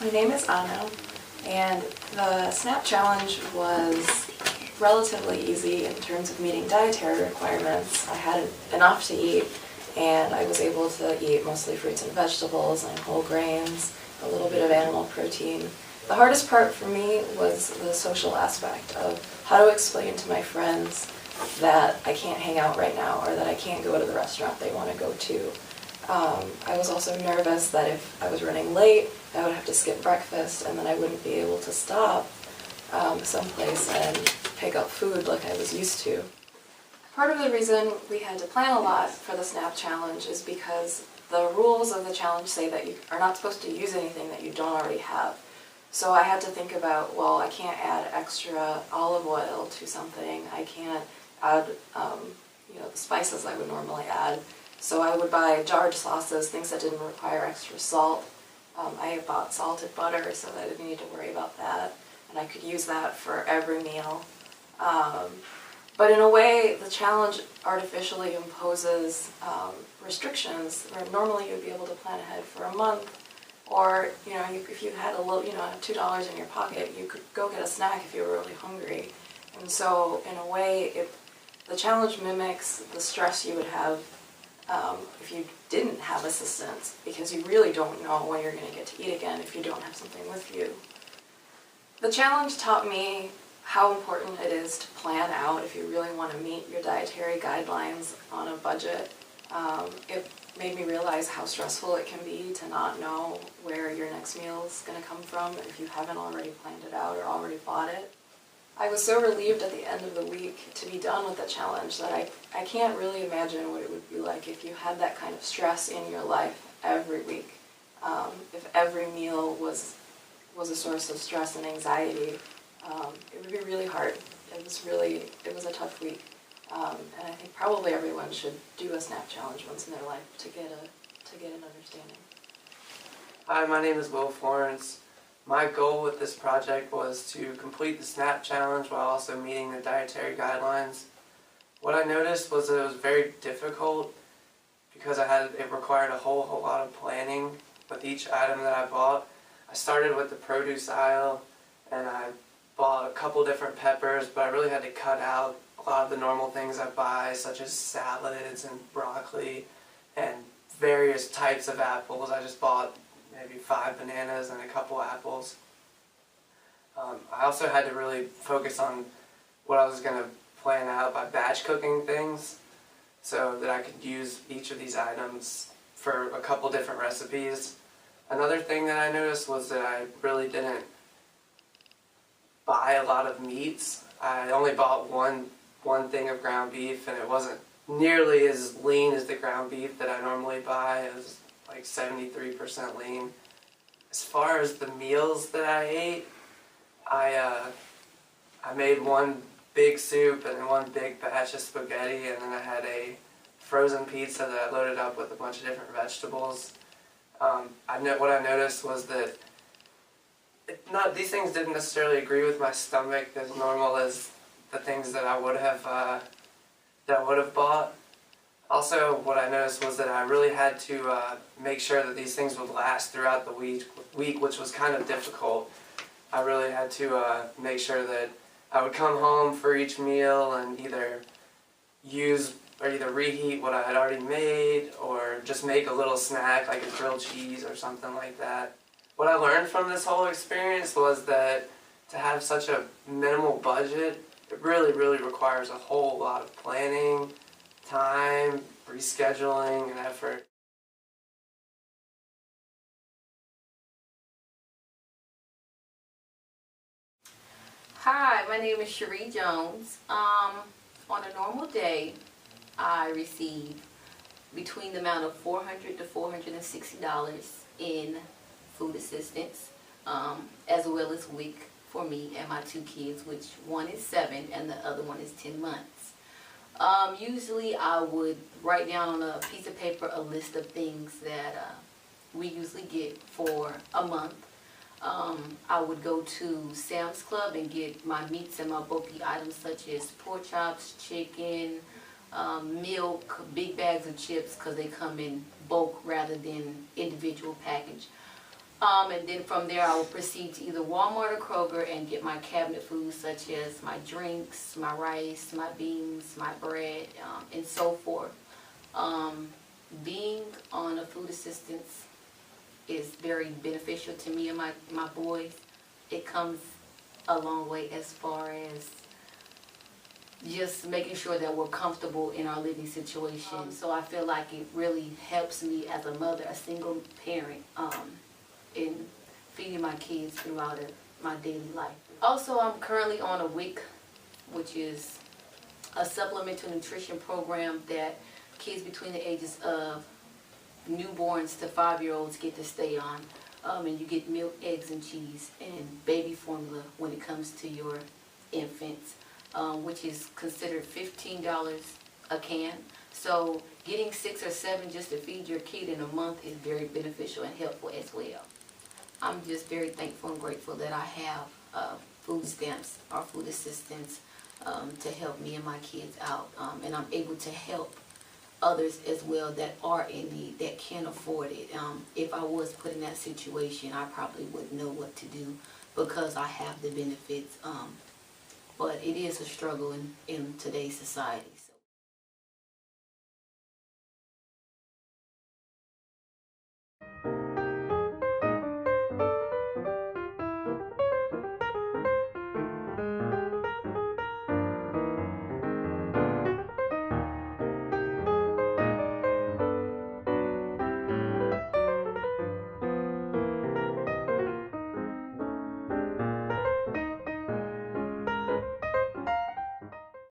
My name is Anna, and the SNAP challenge was relatively easy in terms of meeting dietary requirements. I had enough to eat, and I was able to eat mostly fruits and vegetables and whole grains, a little bit of animal protein. The hardest part for me was the social aspect of how to explain to my friends that I can't hang out right now or that I can't go to the restaurant they want to go to. I was also nervous that if I was running late, I would have to skip breakfast and then I wouldn't be able to stop someplace and pick up food like I was used to. Part of the reason we had to plan a lot for the SNAP challenge is because the rules of the challenge say that you are not supposed to use anything that you don't already have. So I had to think about, well, I can't add extra olive oil to something. I can't add the spices I would normally add. So I would buy jarred sauces, things that didn't require extra salt. I bought salted butter so that I didn't need to worry about that, and I could use that for every meal. But in a way, the challenge artificially imposes restrictions where normally you'd be able to plan ahead for a month, or if you had a little, $2 in your pocket, you could go get a snack if you were really hungry. And so, in a way, the challenge mimics the stress you would have if you didn't have assistance, because you really don't know when you're going to get to eat again if you don't have something with you. The challenge taught me how important it is to plan out if you really want to meet your dietary guidelines on a budget. It made me realize how stressful it can be to not know where your next meal is going to come from if you haven't already planned it out or already bought it. I was so relieved at the end of the week to be done with the challenge that I can't really imagine what it would be like if you had that kind of stress in your life every week. If every meal was a source of stress and anxiety, it would be really hard. It was a tough week. And I think probably everyone should do a SNAP challenge once in their life to get an understanding. Hi, my name is Will Florence. My goal with this project was to complete the SNAP challenge while also meeting the dietary guidelines. What I noticed was that it was very difficult because it required a whole lot of planning with each item that I bought. I started with the produce aisle and I bought a couple different peppers, but I really had to cut out a lot of the normal things I buy, such as salads and broccoli and various types of apples. I just bought maybe 5 bananas and a couple apples. I also had to really focus on what I was going to plan out by batch cooking things so that I could use each of these items for a couple different recipes. Another thing that I noticed was that I really didn't buy a lot of meats. I only bought one thing of ground beef, and it wasn't nearly as lean as the ground beef that I normally buy. It was like 73% lean. As far as the meals that I ate, I made one big soup and then one big batch of spaghetti, and then I had a frozen pizza that I loaded up with a bunch of different vegetables. What I noticed was that these things didn't necessarily agree with my stomach as normal as the things that I would have bought. Also, what I noticed was that I really had to make sure that these things would last throughout the week, which was kind of difficult. I really had to make sure that I would come home for each meal and either reheat what I had already made or just make a little snack like a grilled cheese or something like that. What I learned from this whole experience was that to have such a minimal budget, it really requires a whole lot of planning, time, rescheduling, and effort. Hi, my name is Cherie Jones. On a normal day, I receive between the amount of $400 to $460 in food assistance, as well as WIC for me and my 2 kids, which one is 7 and the other one is 10 months. Usually I would write down on a piece of paper a list of things that we usually get for a month. I would go to Sam's Club and get my meats and my bulky items such as pork chops, chicken, milk, big bags of chips because they come in bulk rather than individual package. And then from there I will proceed to either Walmart or Kroger and get my cabinet foods such as my drinks, my rice, my beans, my bread, and so forth. Being on a food assistance is very beneficial to me and my boys. It comes a long way as far as just making sure that we're comfortable in our living situation. So I feel like it really helps me as a mother, a single parent, in feeding my kids throughout my daily life. Also, I'm currently on a WIC, which is a supplemental nutrition program that kids between the ages of newborns to 5-year-olds get to stay on. And you get milk, eggs, and cheese, and baby formula when it comes to your infants, which is considered $15 a can. So getting 6 or 7 just to feed your kid in a month is very beneficial and helpful as well. I'm just very thankful and grateful that I have food stamps or food assistance to help me and my kids out, and I'm able to help others as well that are in need, that can't afford it. If I was put in that situation, I probably wouldn't know what to do because I have the benefits. But it is a struggle in today's society.